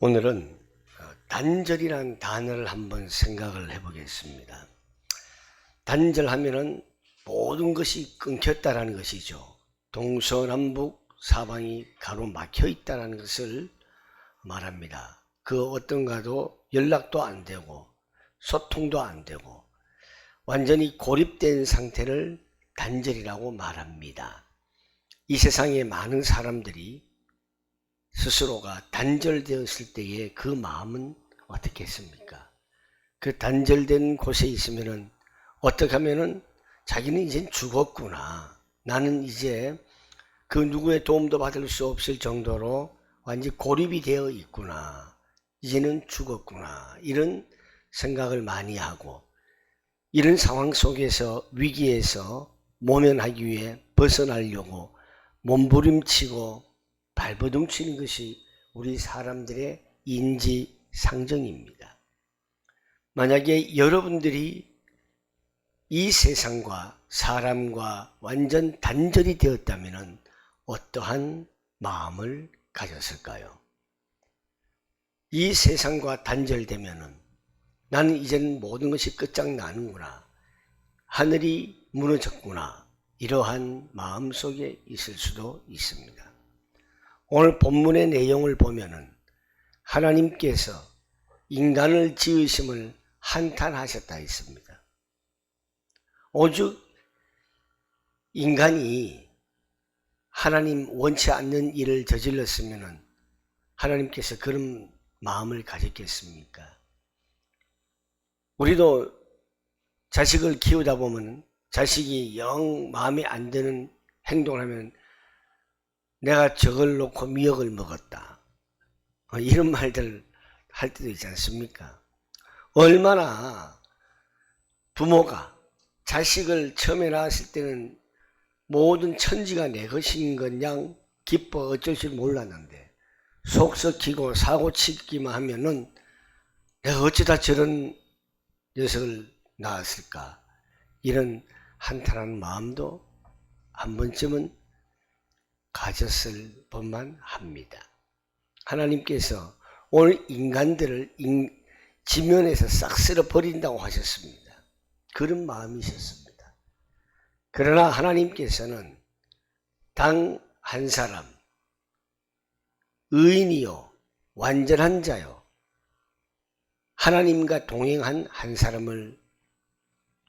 오늘은 단절이라는 단어를 한번 생각을 해보겠습니다. 단절하면은 모든 것이 끊겼다라는 것이죠. 동서남북 사방이 가로막혀 있다는 것을 말합니다. 그 어떤가도 연락도 안 되고 소통도 안 되고 완전히 고립된 상태를 단절이라고 말합니다. 이 세상에 많은 사람들이 스스로가 단절되었을 때의 그 마음은 어떻겠습니까? 그 단절된 곳에 있으면은 어떻게 하면은 자기는 이제 죽었구나. 나는 이제 그 누구의 도움도 받을 수 없을 정도로 완전히 고립이 되어 있구나. 이제는 죽었구나. 이런 생각을 많이 하고 이런 상황 속에서 위기에서 모면하기 위해 벗어나려고 몸부림치고 발버둥치는 것이 우리 사람들의 인지상정입니다. 만약에 여러분들이 이 세상과 사람과 완전 단절이 되었다면 어떠한 마음을 가졌을까요? 이 세상과 단절되면 나는 이제는 모든 것이 끝장나는구나. 하늘이 무너졌구나. 이러한 마음속에 있을 수도 있습니다. 오늘 본문의 내용을 보면은 하나님께서 인간을 지으심을 한탄하셨다 했습니다. 오죽 인간이 하나님 원치 않는 일을 저질렀으면 하나님께서 그런 마음을 가졌겠습니까? 우리도 자식을 키우다 보면 자식이 영 마음에 안 드는 행동을 하면 내가 저걸 놓고 미역을 먹었다. 이런 말들 할 때도 있지 않습니까? 얼마나 부모가 자식을 처음에 낳았을 때는 모든 천지가 내 것인 것 양 기뻐 어쩔 줄 몰랐는데 속 썩히고 사고치기만 하면은 내가 어쩌다 저런 녀석을 낳았을까? 이런 한탄하는 마음도 한 번쯤은 가졌을 법만 합니다. 하나님께서 오늘 인간들을 지면에서 싹 쓸어 버린다고 하셨습니다. 그런 마음이셨습니다. 그러나 하나님께서는 단 한 사람, 의인이요 완전한 자요 하나님과 동행한 한 사람을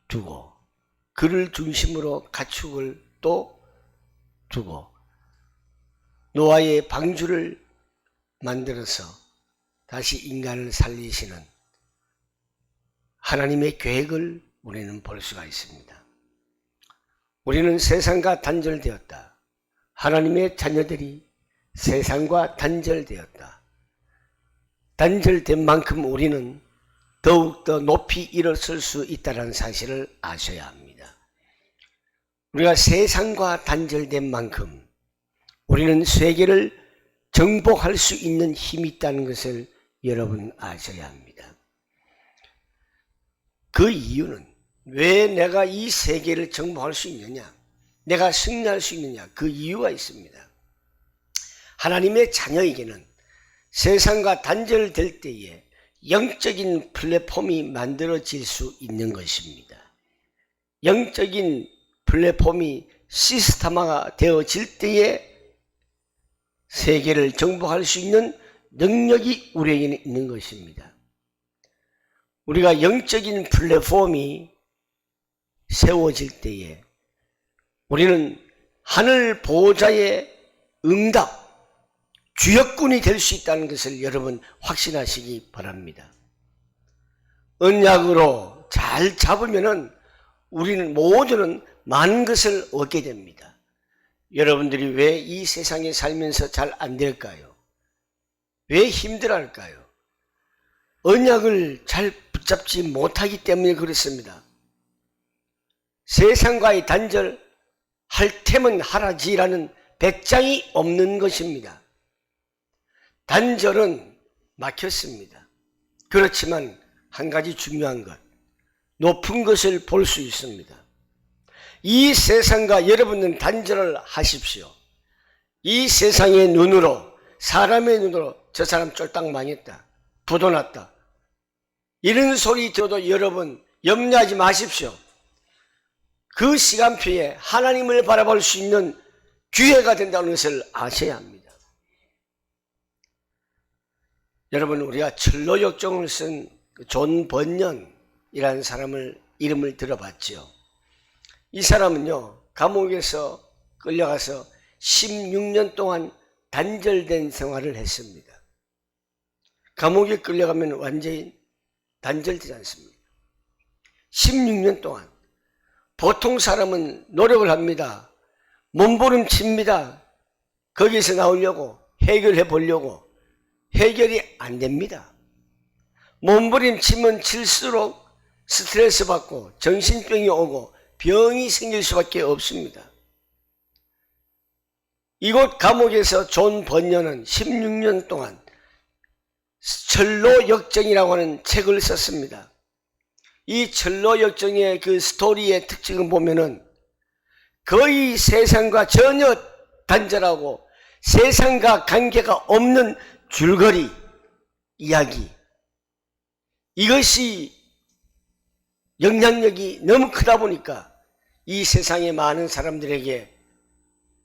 두고 그를 중심으로 가축을 또 두고 노아의 방주를 만들어서 다시 인간을 살리시는 하나님의 계획을 우리는 볼 수가 있습니다. 우리는 세상과 단절되었다. 하나님의 자녀들이 세상과 단절되었다. 단절된 만큼 우리는 더욱더 높이 일어설 수 있다는 사실을 아셔야 합니다. 우리가 세상과 단절된 만큼 우리는 세계를 정복할 수 있는 힘이 있다는 것을 여러분 아셔야 합니다. 그 이유는 왜 내가 이 세계를 정복할 수 있느냐? 내가 승리할 수 있느냐? 그 이유가 있습니다. 하나님의 자녀에게는 세상과 단절될 때에 영적인 플랫폼이 만들어질 수 있는 것입니다. 영적인 플랫폼이 시스템화가 되어질 때에 세계를 정복할 수 있는 능력이 우리에게 있는 것입니다. 우리가 영적인 플랫폼이 세워질 때에 우리는 하늘 보호자의 응답, 주역군이 될 수 있다는 것을 여러분 확신하시기 바랍니다. 언약으로 잘 잡으면은 우리는 모두는 많은 것을 얻게 됩니다. 여러분들이 왜 이 세상에 살면서 잘 안 될까요? 왜 힘들어할까요? 언약을 잘 붙잡지 못하기 때문에 그렇습니다. 세상과의 단절, 할 테면 하라지라는 배짱이 없는 것입니다. 단절은 막혔습니다. 그렇지만 한 가지 중요한 것, 높은 것을 볼 수 있습니다. 이 세상과 여러분은 단절을 하십시오. 이 세상의 눈으로, 사람의 눈으로 저 사람 쫄딱 망했다, 부도 났다, 이런 소리 들어도 여러분 염려하지 마십시오. 그 시간표에 하나님을 바라볼 수 있는 기회가 된다는 것을 아셔야 합니다. 여러분, 우리가 철로역정을 쓴 존 번연이라는 사람을 이름을 들어봤죠. 이 사람은요, 감옥에서 끌려가서 16년 동안 단절된 생활을 했습니다. 감옥에 끌려가면 완전히 단절되지 않습니다. 16년 동안. 보통 사람은 노력을 합니다. 몸부림칩니다. 거기서 나오려고, 해결해 보려고. 해결이 안 됩니다. 몸부림치면 칠수록 스트레스 받고 정신병이 오고 병이 생길 수밖에 없습니다. 이곳 감옥에서 존 번연은 16년 동안 철로역정이라고 하는 책을 썼습니다. 이 철로역정의 그 스토리의 특징을 보면은 거의 세상과 전혀 단절하고 세상과 관계가 없는 줄거리 이야기, 이것이 영향력이 너무 크다 보니까 이 세상의 많은 사람들에게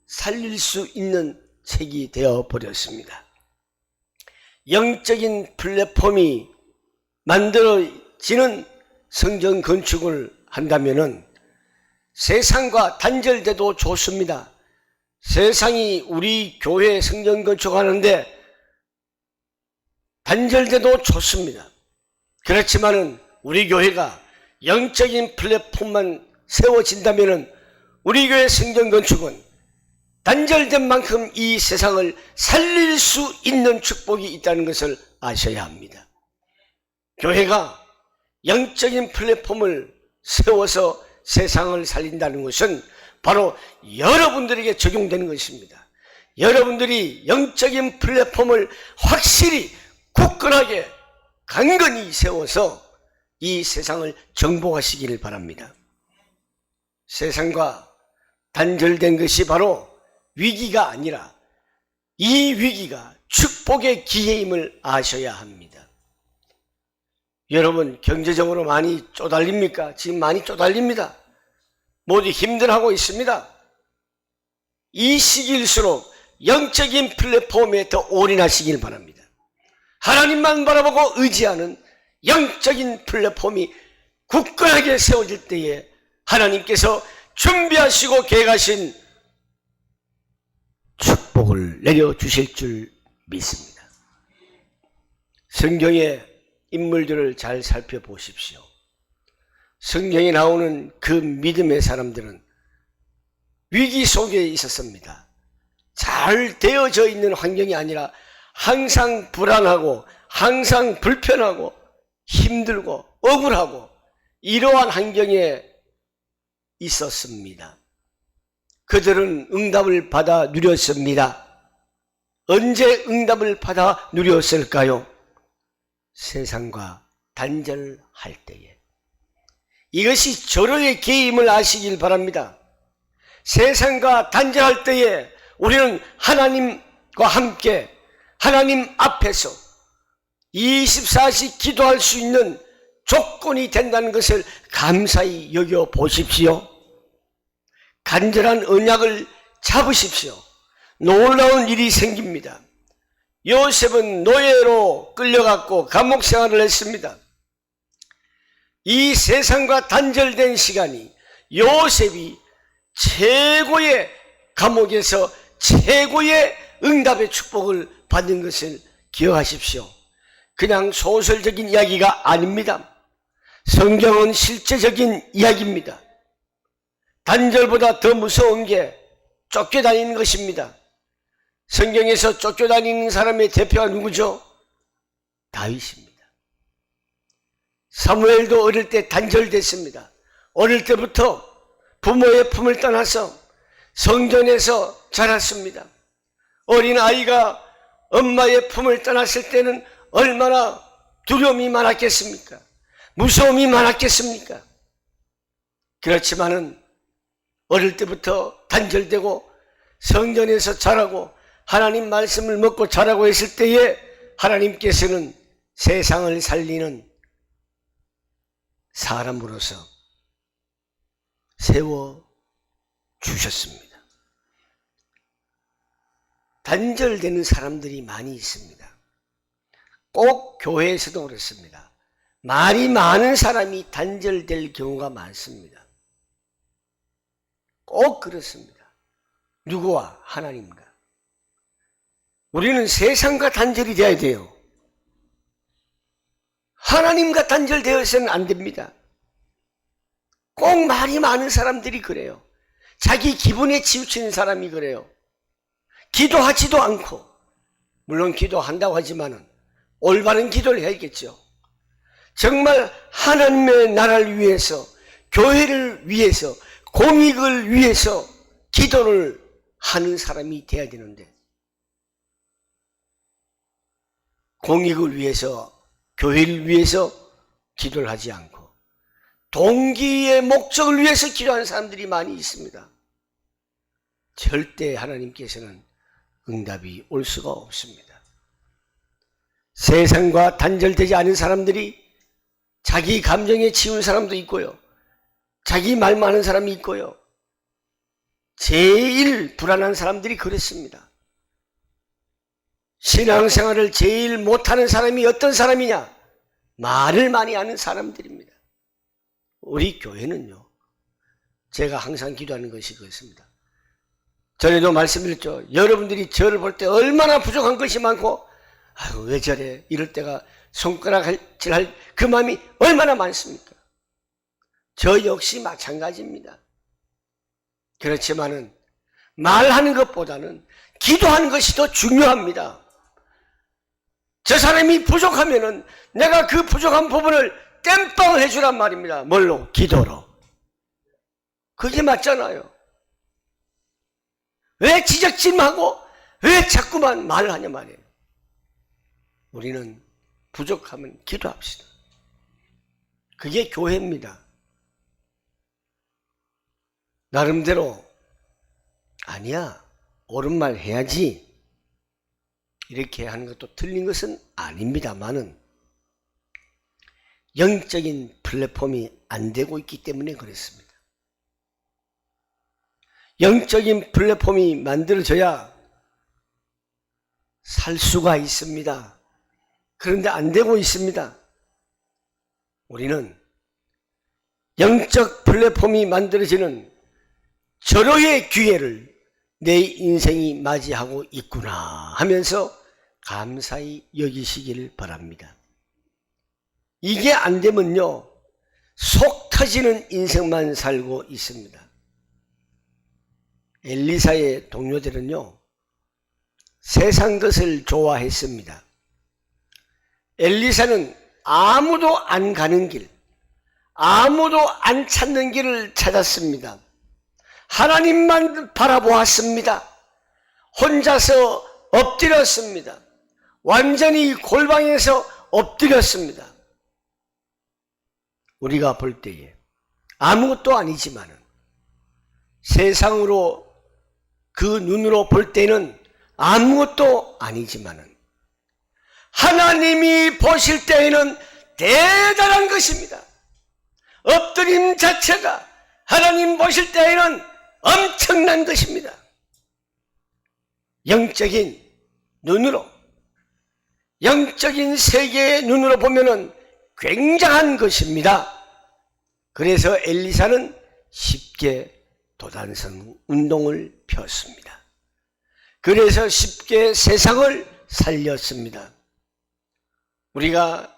살릴 수 있는 책이 되어 버렸습니다. 영적인 플랫폼이 만들어지는 성전 건축을 한다면은 세상과 단절돼도 좋습니다. 세상이 우리 교회 성전 건축하는데 단절돼도 좋습니다. 그렇지만은 우리 교회가 영적인 플랫폼만 세워진다면은 우리 교회 성전 건축은 단절된 만큼 이 세상을 살릴 수 있는 축복이 있다는 것을 아셔야 합니다. 교회가 영적인 플랫폼을 세워서 세상을 살린다는 것은 바로 여러분들에게 적용되는 것입니다. 여러분들이 영적인 플랫폼을 확실히 굳건하게 강건히 세워서 이 세상을 정복하시기를 바랍니다. 세상과 단절된 것이 바로 위기가 아니라 이 위기가 축복의 기회임을 아셔야 합니다. 여러분, 경제적으로 많이 쪼달립니까? 지금 많이 쪼달립니다. 모두 힘들어하고 있습니다. 이 시기일수록 영적인 플랫폼에 더 올인하시길 바랍니다. 하나님만 바라보고 의지하는 영적인 플랫폼이 굳건하게 세워질 때에 하나님께서 준비하시고 계획하신 축복을 내려주실 줄 믿습니다. 성경의 인물들을 잘 살펴보십시오. 성경에 나오는 그 믿음의 사람들은 위기 속에 있었습니다. 잘 되어져 있는 환경이 아니라 항상 불안하고 항상 불편하고 힘들고 억울하고 이러한 환경에 있었습니다. 그들은 응답을 받아 누렸습니다. 언제 응답을 받아 누렸을까요? 세상과 단절할 때에. 이것이 절호의 기회임을 아시길 바랍니다. 세상과 단절할 때에 우리는 하나님과 함께 하나님 앞에서 24시 기도할 수 있는 조건이 된다는 것을 감사히 여겨 보십시오. 간절한 언약을 잡으십시오. 놀라운 일이 생깁니다. 요셉은 노예로 끌려갔고 감옥 생활을 했습니다. 이 세상과 단절된 시간이 요셉이 최고의 감옥에서 최고의 응답의 축복을 받는 것을 기억하십시오. 그냥 소설적인 이야기가 아닙니다. 성경은 실제적인 이야기입니다. 단절보다 더 무서운 게 쫓겨다니는 것입니다. 성경에서 쫓겨다니는 사람의 대표가 누구죠? 다윗입니다. 사무엘도 어릴 때 단절됐습니다. 어릴 때부터 부모의 품을 떠나서 성전에서 자랐습니다. 어린 아이가 엄마의 품을 떠났을 때는 얼마나 두려움이 많았겠습니까? 무서움이 많았겠습니까? 그렇지만은 어릴 때부터 단절되고 성전에서 자라고 하나님 말씀을 먹고 자라고 했을 때에 하나님께서는 세상을 살리는 사람으로서 세워주셨습니다. 단절되는 사람들이 많이 있습니다. 꼭 교회에서도 그렇습니다. 말이 많은 사람이 단절될 경우가 많습니다. 꼭 그렇습니다. 누구와? 하나님과. 우리는 세상과 단절이 되어야 돼요. 하나님과 단절되어서는 안 됩니다. 꼭 말이 많은 사람들이 그래요. 자기 기분에 치우치는 사람이 그래요. 기도하지도 않고, 물론 기도한다고 하지만은 올바른 기도를 해야겠죠. 정말 하나님의 나라를 위해서, 교회를 위해서, 공익을 위해서 기도를 하는 사람이 돼야 되는데, 공익을 위해서, 교회를 위해서 기도를 하지 않고 동기의 목적을 위해서 기도하는 사람들이 많이 있습니다. 절대 하나님께서는 응답이 올 수가 없습니다. 세상과 단절되지 않은 사람들이 자기 감정에 치운 사람도 있고요. 자기 말만 하는 사람이 있고요. 제일 불안한 사람들이 그렇습니다. 신앙생활을 제일 못하는 사람이 어떤 사람이냐? 말을 많이 하는 사람들입니다. 우리 교회는요, 제가 항상 기도하는 것이 그렇습니다. 전에도 말씀드렸죠. 여러분들이 저를 볼 때 얼마나 부족한 것이 많고, 아유, 왜 저래? 이럴 때가 손가락질할 그 마음이 얼마나 많습니까? 저 역시 마찬가지입니다. 그렇지만은 말하는 것보다는 기도하는 것이 더 중요합니다. 저 사람이 부족하면은 내가 그 부족한 부분을 땜빵을 해주란 말입니다. 뭘로? 기도로. 그게 맞잖아요. 왜 지적질하고 왜 자꾸만 말을 하냐 말이에요. 우리는 부족하면 기도합시다. 그게 교회입니다. 나름대로 아니야, 옳은 말 해야지 이렇게 하는 것도 틀린 것은 아닙니다만은 영적인 플랫폼이 안 되고 있기 때문에 그렇습니다. 영적인 플랫폼이 만들어져야 살 수가 있습니다. 그런데 안 되고 있습니다. 우리는 영적 플랫폼이 만들어지는 절호의 기회를 내 인생이 맞이하고 있구나 하면서 감사히 여기시기를 바랍니다. 이게 안 되면요, 속 터지는 인생만 살고 있습니다. 엘리사의 동료들은요, 세상 것을 좋아했습니다. 엘리사는 아무도 안 가는 길, 아무도 안 찾는 길을 찾았습니다. 하나님만 바라보았습니다. 혼자서 엎드렸습니다. 완전히 골방에서 엎드렸습니다. 우리가 볼 때에 아무것도 아니지만은 세상으로 그 눈으로 볼 때는 아무것도 아니지만은 하나님이 보실 때에는 대단한 것입니다. 엎드림 자체가 하나님 보실 때에는 엄청난 것입니다. 영적인 눈으로, 영적인 세계의 눈으로 보면은 굉장한 것입니다. 그래서 엘리사는 쉽게 도단성 운동을 폈습니다. 그래서 쉽게 세상을 살렸습니다. 우리가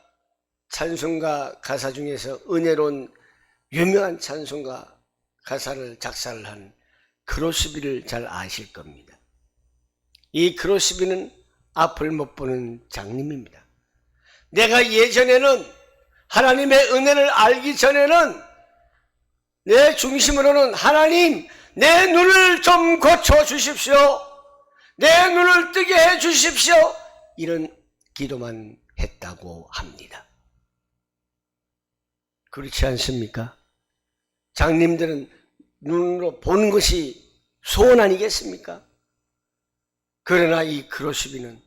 찬송가 가사 중에서 은혜로운 유명한 찬송가 가사를 작사를 한 크로스비를 잘 아실 겁니다. 이 크로스비는 앞을 못 보는 장님입니다. 내가 예전에는 하나님의 은혜를 알기 전에는 내 중심으로는 하나님, 내 눈을 좀 고쳐 주십시오. 내 눈을 뜨게 해 주십시오. 이런 기도만 했다고 합니다. 그렇지 않습니까? 장님들은 눈으로 보는 것이 소원 아니겠습니까? 그러나 이 크로스비는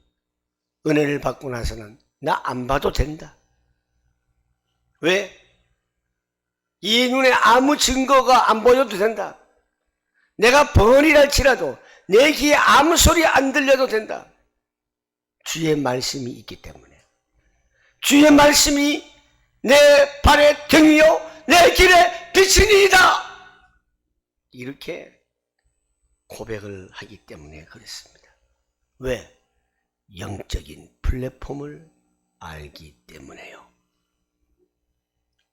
은혜를 받고 나서는 나 안 봐도 된다. 왜? 이 눈에 아무 증거가 안 보여도 된다. 내가 번이랄지라도 내 귀에 아무 소리 안 들려도 된다. 주의 말씀이 있기 때문에. 주의 말씀이 내 발의 등이요 내 길의 빛이니이다. 이렇게 고백을 하기 때문에 그렇습니다. 왜? 영적인 플랫폼을 알기 때문에요.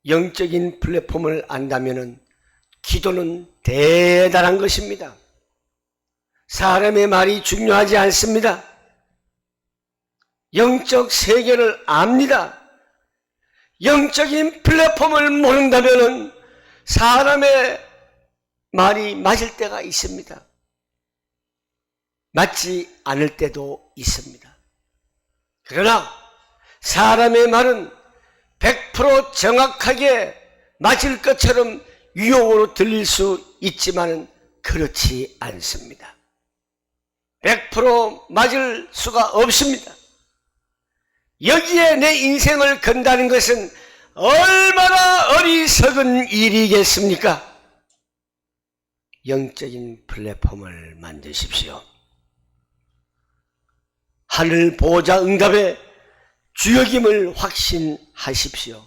영적인 플랫폼을 안다면은 기도는 대단한 것입니다. 사람의 말이 중요하지 않습니다. 영적 세계를 압니다. 영적인 플랫폼을 모른다면은 사람의 말이 맞을 때가 있습니다. 맞지 않을 때도 있습니다. 그러나 사람의 말은 100% 정확하게 맞을 것처럼 유혹으로 들릴 수 있지만은 그렇지 않습니다. 100% 맞을 수가 없습니다. 여기에 내 인생을 건다는 것은 얼마나 어리석은 일이겠습니까? 영적인 플랫폼을 만드십시오. 하늘 보호자 응답의 주역임을 확신하십시오.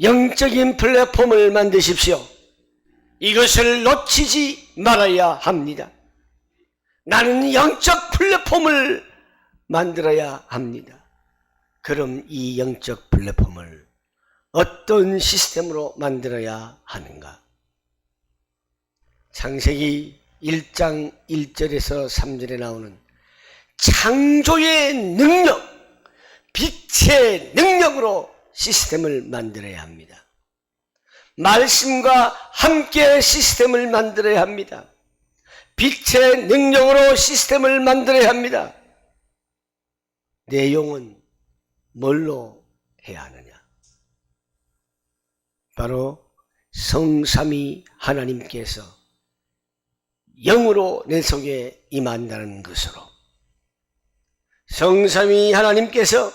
영적인 플랫폼을 만드십시오. 이것을 놓치지 말아야 합니다. 나는 영적 플랫폼을 만들어야 합니다. 그럼 이 영적 플랫폼을 어떤 시스템으로 만들어야 하는가? 창세기 1장 1절에서 3절에 나오는 창조의 능력, 빛의 능력으로 시스템을 만들어야 합니다. 말씀과 함께 시스템을 만들어야 합니다. 빛의 능력으로 시스템을 만들어야 합니다. 내용은 뭘로 해야 하느냐? 바로 성삼위 하나님께서 영으로 내 속에 임한다는 것으로, 성삼위 하나님께서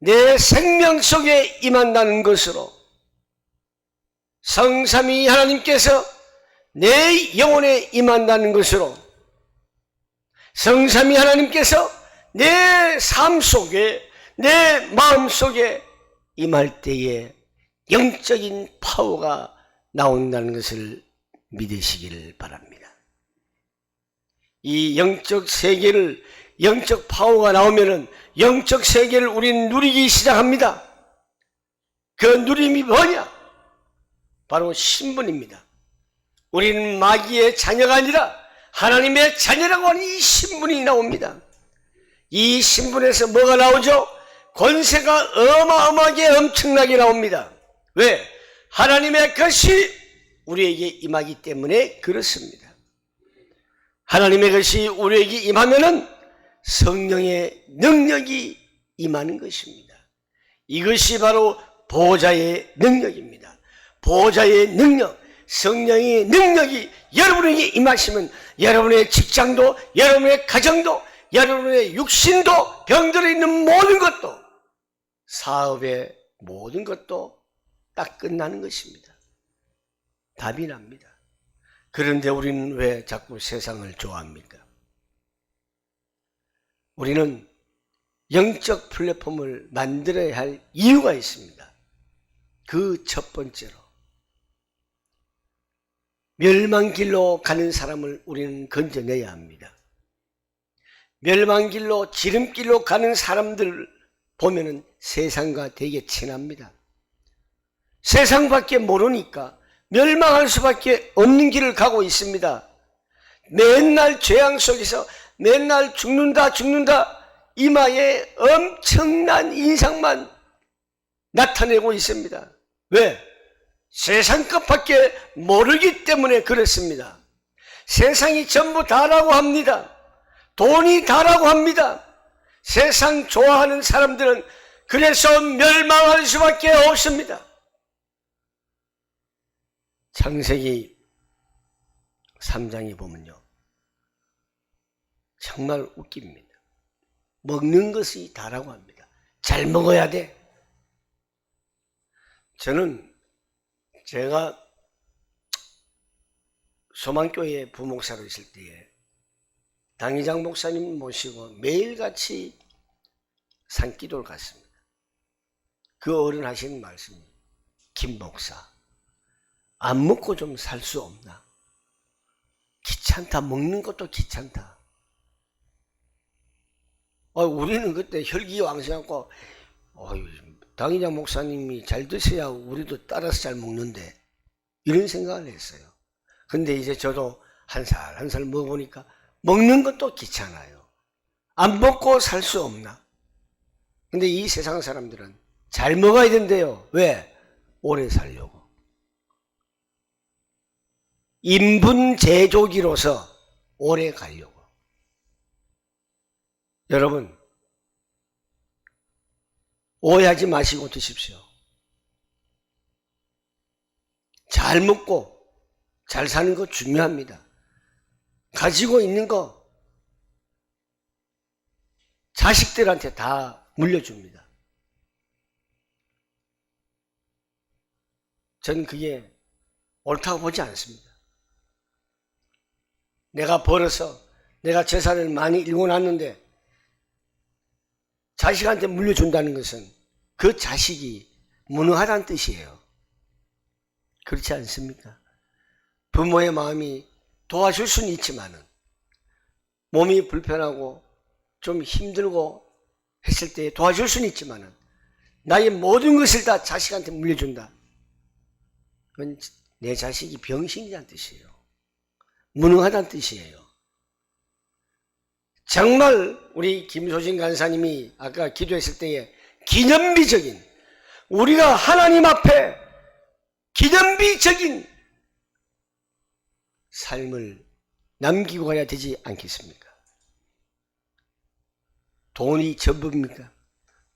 내 생명 속에 임한다는 것으로, 성삼위 하나님께서 내 영혼에 임한다는 것으로, 성삼위 하나님께서 내 삶 속에, 내 마음 속에 임할 때에 영적인 파워가 나온다는 것을 믿으시기를 바랍니다. 이 영적 세계를, 영적 파워가 나오면은 영적 세계를 우리는 누리기 시작합니다. 그 누림이 뭐냐? 바로 신분입니다. 우리는 마귀의 자녀가 아니라 하나님의 자녀라고 하는 이 신분이 나옵니다. 이 신분에서 뭐가 나오죠? 권세가 어마어마하게 엄청나게 나옵니다. 왜? 하나님의 것이 우리에게 임하기 때문에 그렇습니다. 하나님의 것이 우리에게 임하면은 성령의 능력이 임하는 것입니다. 이것이 바로 보호자의 능력입니다. 보호자의 능력, 성령의 능력이 여러분에게 임하시면 여러분의 직장도, 여러분의 가정도, 여러분의 육신도, 병들어 있는 모든 것도, 사업의 모든 것도 딱 끝나는 것입니다. 답이 납니다. 그런데 우리는 왜 자꾸 세상을 좋아합니까? 우리는 영적 플랫폼을 만들어야 할 이유가 있습니다. 그 첫 번째로, 멸망길로 가는 사람을 우리는 건져내야 합니다. 멸망길로, 지름길로 가는 사람들 보면은 세상과 되게 친합니다. 세상밖에 모르니까 멸망할 수밖에 없는 길을 가고 있습니다. 맨날 죄악 속에서 맨날 죽는다 이마에 엄청난 인상만 나타내고 있습니다. 왜? 세상 것밖에 모르기 때문에 그렇습니다. 세상이 전부 다라고 합니다. 돈이 다라고 합니다. 세상 좋아하는 사람들은 그래서 멸망할 수밖에 없습니다. 창세기 3장에 보면요, 정말 웃깁니다. 먹는 것이 다라고 합니다. 잘 먹어야 돼. 저는 제가 소망교회 부목사로 있을 때에 당회장 목사님 모시고 매일같이 산기도를 갔습니다. 그 어른 하시는 말씀이, 김 목사, 안 먹고 좀 살 수 없나? 귀찮다. 먹는 것도 귀찮다. 우리는 그때 혈기왕성하고 당회장 목사님이 잘 드셔야 우리도 따라서 잘 먹는데, 이런 생각을 했어요. 근데 이제 저도 한 살 한 살 먹어보니까 먹는 것도 귀찮아요. 안 먹고 살 수 없나? 근데 이 세상 사람들은 잘 먹어야 된대요. 왜? 오래 살려고. 인분 제조기로서 오래 가려고. 여러분, 오해하지 마시고 드십시오. 잘 먹고 잘 사는 거 중요합니다. 가지고 있는 거 자식들한테 다 물려줍니다. 전 그게 옳다고 보지 않습니다. 내가 벌어서 내가 재산을 많이 일궈놨는데 자식한테 물려준다는 것은 그 자식이 무능하다는 뜻이에요. 그렇지 않습니까? 부모의 마음이 도와줄 수는 있지만은 몸이 불편하고 좀 힘들고 했을 때 도와줄 수는 있지만은 나의 모든 것을 다 자식한테 물려준다. 그건 내 자식이 병신이라는 뜻이에요. 무능하다는 뜻이에요. 정말 우리 김소진 간사님이 아까 기도했을 때에 기념비적인, 우리가 하나님 앞에 기념비적인 삶을 남기고 가야 되지 않겠습니까? 돈이 전부입니까?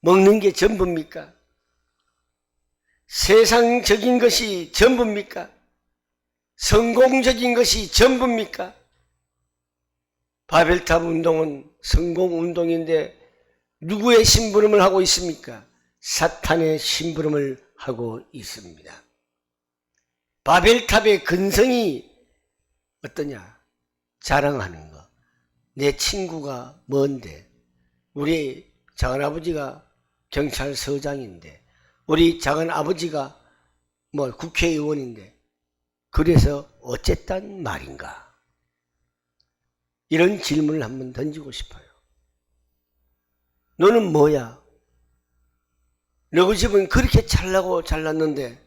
먹는 게 전부입니까? 세상적인 것이 전부입니까? 성공적인 것이 전부입니까? 바벨탑 운동은 성공운동인데 누구의 심부름을 하고 있습니까? 사탄의 심부름을 하고 있습니다. 바벨탑의 근성이 어떠냐? 자랑하는 거. 내 친구가 뭔데? 우리 작은아버지가 경찰서장인데, 우리 작은아버지가 국회의원인데, 그래서 어쨌단 말인가? 이런 질문을 한번 던지고 싶어요. 너는 뭐야? 너희 집은 그렇게 잘나고 잘났는데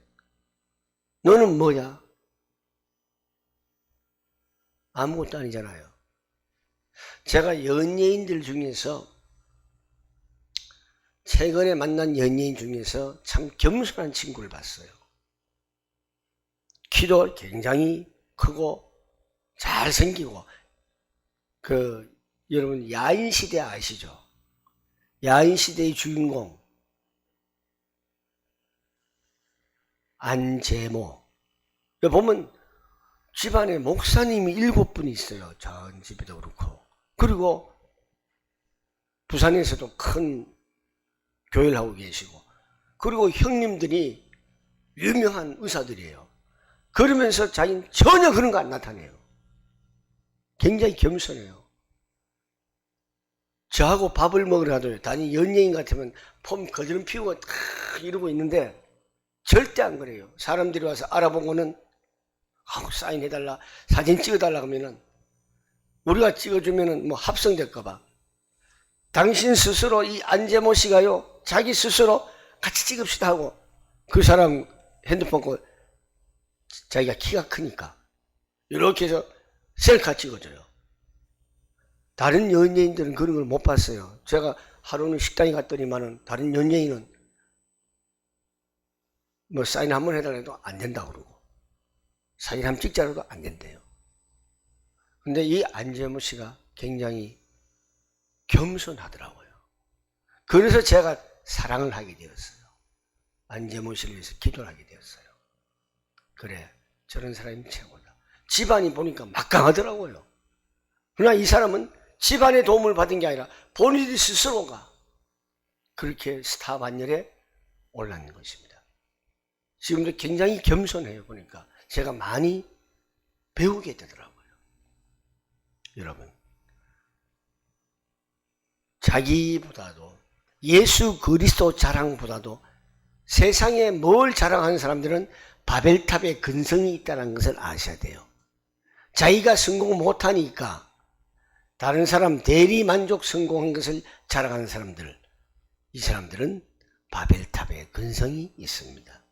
너는 뭐야? 아무것도 아니잖아요. 제가 연예인들 중에서, 최근에 만난 연예인 중에서 참 겸손한 친구를 봤어요. 키도 굉장히 크고 잘생기고, 여러분 야인시대 아시죠? 야인시대의 주인공 안재모. 여기 보면 집안에 목사님이 7분 있어요. 전 집에도 그렇고. 그리고 부산에서도 큰 교회를 하고 계시고, 그리고 형님들이 유명한 의사들이에요. 그러면서 자기는 전혀 그런 거 안 나타내요. 굉장히 겸손해요. 저하고 밥을 먹으러 가도 단지 연예인 같으면 폼 거드름 피우고 이러고 있는데 절대 안 그래요. 사람들이 와서 알아보고는 사인해달라, 사진 찍어달라 하면은 우리가 찍어주면은 합성될까봐, 당신 스스로, 이 안재모 씨가요, 자기 스스로 같이 찍읍시다 하고 그 사람 핸드폰 거 자기가 키가 크니까 이렇게 해서 셀카 찍어줘요. 다른 연예인들은 그런 걸 못 봤어요. 제가 하루는 식당에 갔더니만은 다른 연예인은 사인 한번 해달라 해도 안 된다고 그러고, 사진 한번 찍자라도 안 된대요. 근데 이 안재모 씨가 굉장히 겸손하더라고요. 그래서 제가 사랑을 하게 되었어요. 안재모 씨를 위해서 기도를 하게 되었어요. 그래, 저런 사람이 최고다. 집안이 보니까 막강하더라고요. 그러나 이 사람은 집안의 도움을 받은 게 아니라 본인이 스스로가 그렇게 스타 반열에 올랐는 것입니다. 지금도 굉장히 겸손해요. 보니까 제가 많이 배우게 되더라고요. 여러분, 자기보다도 예수 그리스도 자랑보다도 세상에 뭘 자랑하는 사람들은 바벨탑에 근성이 있다는 것을 아셔야 돼요. 자기가 성공 못하니까 다른 사람 대리 만족 성공한 것을 자랑하는 사람들, 이 사람들은 바벨탑에 근성이 있습니다.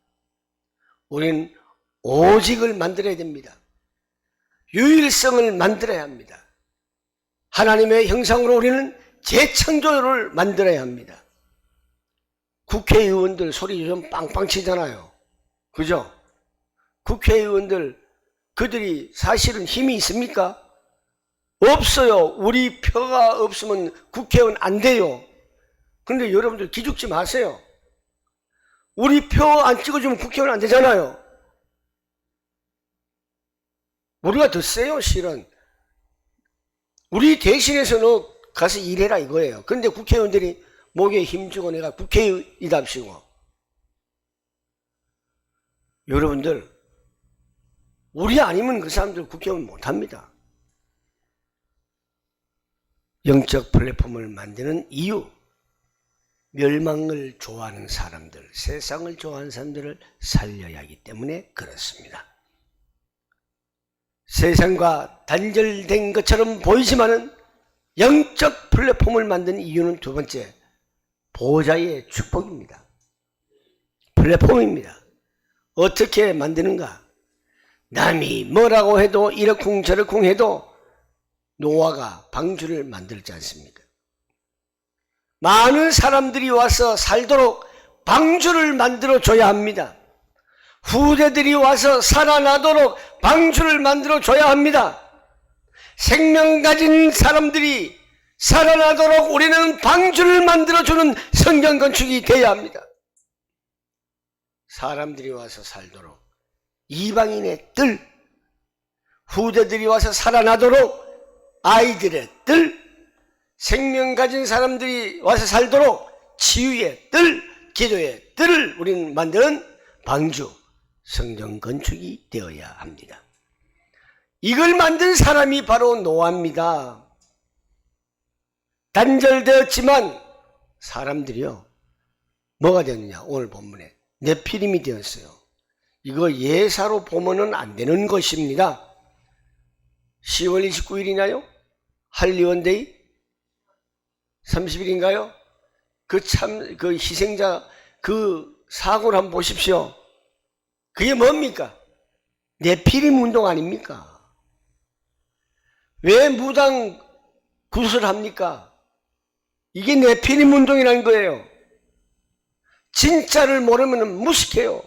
우리는 오직을 만들어야 됩니다. 유일성을 만들어야 합니다. 하나님의 형상으로 우리는 재창조를 만들어야 합니다. 국회의원들 소리 좀 빵빵 치잖아요. 그죠? 국회의원들 그들이 사실은 힘이 있습니까? 없어요. 우리 표가 없으면 국회의원 안 돼요. 그런데 여러분들 기죽지 마세요. 우리 표 안 찍어주면 국회의원 안 되잖아요. 우리가 더 세요. 실은 우리 대신해서 너 가서 일해라 이거예요. 그런데 국회의원들이 목에 힘주고 내가 국회의답시고. 여러분들 우리 아니면 그 사람들 국회의원 못합니다. 영적 플랫폼을 만드는 이유, 멸망을 좋아하는 사람들, 세상을 좋아하는 사람들을 살려야 하기 때문에 그렇습니다. 세상과 단절된 것처럼 보이지만은 영적 플랫폼을 만드는 이유는 두 번째, 보호자의 축복입니다. 플랫폼입니다. 어떻게 만드는가? 남이 뭐라고 해도 이러쿵저러쿵 해도 노아가 방주를 만들지 않습니까? 많은 사람들이 와서 살도록 방주를 만들어 줘야 합니다. 후대들이 와서 살아나도록 방주를 만들어 줘야 합니다. 생명 가진 사람들이 살아나도록 우리는 방주를 만들어주는 성경 건축이 되어야 합니다. 사람들이 와서 살도록 이방인의 뜰, 후대들이 와서 살아나도록 아이들의 뜰, 생명 가진 사람들이 와서 살도록 치유의 뜰, 기도의 뜰을 우리는 만드는 방주, 성경 건축이 되어야 합니다. 이걸 만든 사람이 바로 노아입니다. 단절되었지만 사람들이요, 뭐가 되느냐? 오늘 본문에 네피림이 되었어요. 이거 예사로 보면은 안 되는 것입니다. 10월 29일이나요? 할리원데이 30일인가요? 그 희생자 그 사고를 한번 보십시오. 그게 뭡니까? 네피림 운동 아닙니까? 왜 무당 구슬합니까? 이게 네피림 운동이라는 거예요. 진짜를 모르면 무식해요.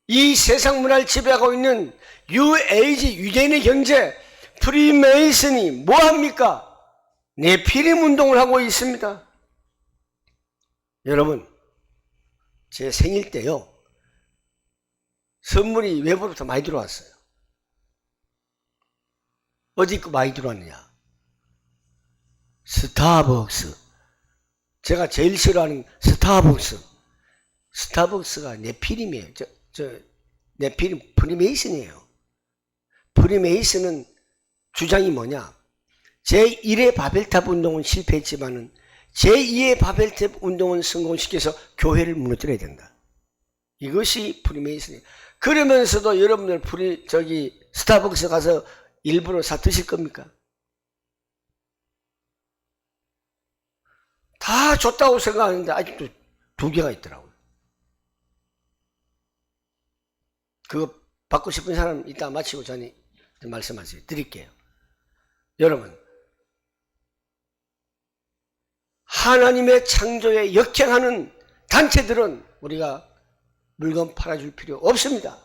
이 세상 문화를 지배하고 있는 뉴에이지, 유대인의 경제, 프리메이슨이 뭐합니까? 네피림 운동을 하고 있습니다. 여러분, 제 생일 때요, 선물이 외부로부터 많이 들어왔어요. 어디 거 많이 들어왔느냐? 스타벅스. 제가 제일 싫어하는 스타벅스. 스타벅스가 네피림이에요. 네피림 프리메이슨이에요. 프리메이슨은 주장이 뭐냐? 제1의 바벨탑 운동은 실패했지만은 제2의 바벨탑 운동은 성공시켜서 교회를 무너뜨려야 된다. 이것이 프리메이슨이에요. 그러면서도 여러분들 스타벅스 가서 일부러 사 드실 겁니까? 다 줬다고 생각하는데 아직도 2개가 있더라고요. 그거 받고 싶은 사람 이따 마치고 전에 말씀하세요. 드릴게요. 여러분, 하나님의 창조에 역행하는 단체들은 우리가 물건 팔아줄 필요 없습니다.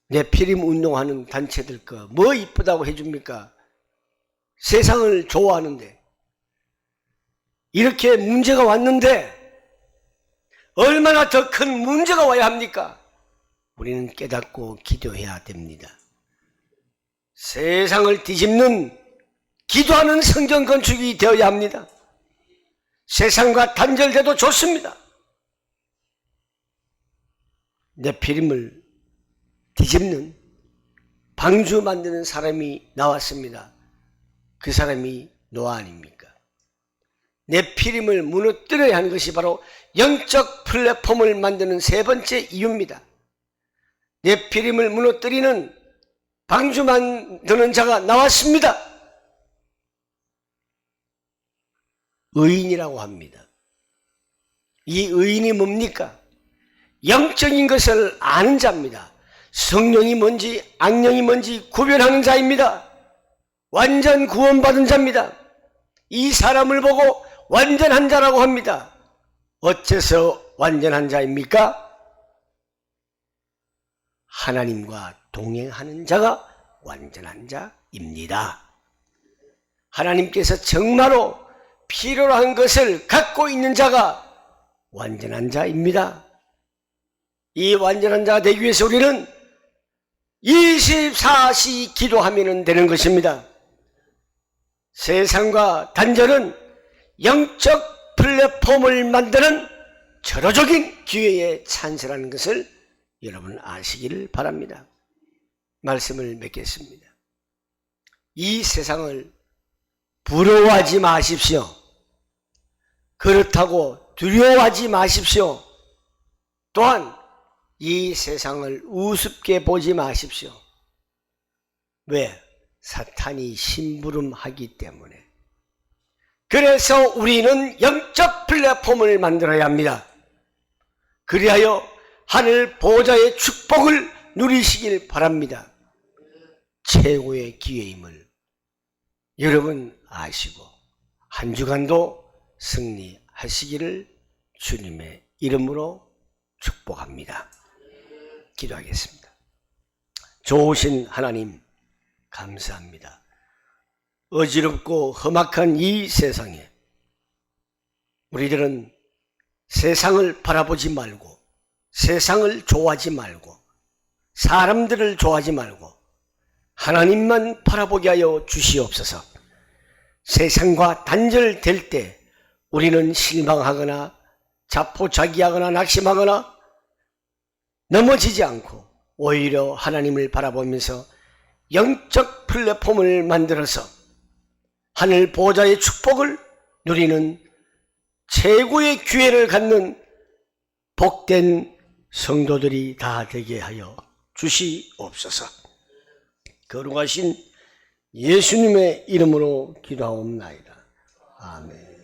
네피림 운동하는 단체들 거 뭐 이쁘다고 해줍니까? 세상을 좋아하는데 이렇게 문제가 왔는데 얼마나 더 큰 문제가 와야 합니까? 우리는 깨닫고 기도해야 됩니다. 세상을 뒤집는 기도하는 성전 건축이 되어야 합니다. 세상과 단절돼도 좋습니다. 네피림을 뒤집는 방주 만드는 사람이 나왔습니다. 그 사람이 노아 아닙니까? 네피림을 무너뜨려야 하는 것이 바로 영적 플랫폼을 만드는 세 번째 이유입니다. 네피림을 무너뜨리는 방주 만드는 자가 나왔습니다. 의인이라고 합니다. 이 의인이 뭡니까? 영적인 것을 아는 자입니다. 성령이 뭔지 악령이 뭔지 구별하는 자입니다. 완전 구원받은 자입니다. 이 사람을 보고 완전한 자라고 합니다. 어째서 완전한 자입니까? 하나님과 동행하는 자가 완전한 자입니다. 하나님께서 정말로 필요로 한 것을 갖고 있는 자가 완전한 자입니다. 이 완전한 자가 되기 위해서 우리는 24시 기도하면 되는 것입니다. 세상과 단절은 영적 플랫폼을 만드는 절호적인 기회에 찬스라는 것을 여러분 아시기를 바랍니다. 말씀을 맺겠습니다. 이 세상을 부러워하지 마십시오. 그렇다고 두려워하지 마십시오. 또한 이 세상을 우습게 보지 마십시오. 왜? 사탄이 심부름하기 때문에. 그래서 우리는 영적 플랫폼을 만들어야 합니다. 그리하여 하늘 보좌의 축복을 누리시길 바랍니다. 최고의 기회임을 여러분 아시고 한 주간도 승리하시기를 주님의 이름으로 축복합니다. 기도하겠습니다. 좋으신 하나님 감사합니다. 어지럽고 험악한 이 세상에 우리들은 세상을 바라보지 말고 세상을 좋아하지 말고 사람들을 좋아하지 말고 하나님만 바라보게 하여 주시옵소서. 세상과 단절될 때 우리는 실망하거나 자포자기하거나 낙심하거나 넘어지지 않고 오히려 하나님을 바라보면서 영적 플랫폼을 만들어서 하늘 보좌의 축복을 누리는 최고의 기회를 갖는 복된 성도들이 다 되게 하여 주시옵소서. 거룩하신 예수님의 이름으로 기도하옵나이다. 아멘.